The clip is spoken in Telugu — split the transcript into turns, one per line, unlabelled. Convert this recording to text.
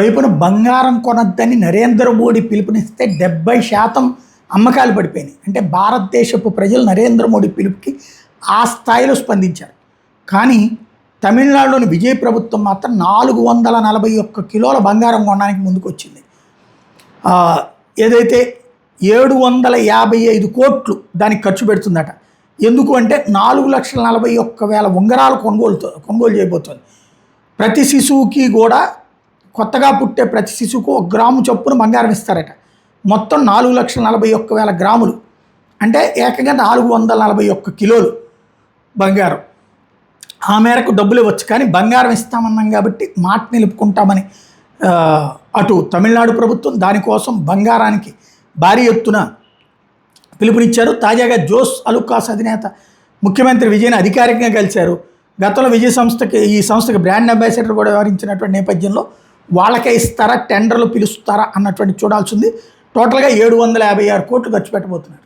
వైపున బంగారం కొనద్దని నరేంద్ర మోడీ పిలుపునిస్తే 70% అమ్మకాలు పడిపోయినాయి. అంటే భారతదేశపు ప్రజలు నరేంద్ర మోడీ పిలుపుకి ఆ స్థాయిలో స్పందించారు. కానీ తమిళనాడులోని విజయ్ ప్రభుత్వం మాత్రం 441 కిలోల బంగారం కొనడానికి ముందుకు వచ్చింది. ఏదైతే 755 కోట్లు దానికి ఖర్చు పెడుతుందట. ఎందుకు అంటే 4,41,000 ఉంగరాలు కొనుగోలు చేయబోతోంది. ప్రతి శిశువుకి కూడా కొత్తగా పుట్టే ప్రతి శిశువుకు 1 గ్రాము చొప్పున బంగారం ఇస్తారట. మొత్తం 4,41,000 గ్రాములు అంటే ఏకంగా 441 కిలోలు బంగారం. ఆ మేరకు డబ్బులు ఇవ్వచ్చు. కానీ బంగారం ఇస్తామన్నాం కాబట్టి మాట నిలుపుకుంటామని అటు తమిళనాడు ప్రభుత్వం దానికోసం బంగారానికి భారీ ఎత్తున పిలుపునిచ్చారు. తాజాగా జోస్ అలుకాస్ అధినేత ముఖ్యమంత్రి విజయ్ని అధికారికంగా కలిశారు. గతంలో విజయ్ ఈ సంస్థకి బ్రాండ్ అంబాసిడర్ కూడా వ్యవహరించినటువంటి నేపథ్యంలో వాళ్ళకే ఇస్తారా, టెండర్లు పిలుస్తారా అన్నటువంటి చూడాల్సింది. టోటల్గా 756 కోట్లు ఖర్చు పెట్టబోతున్నారు.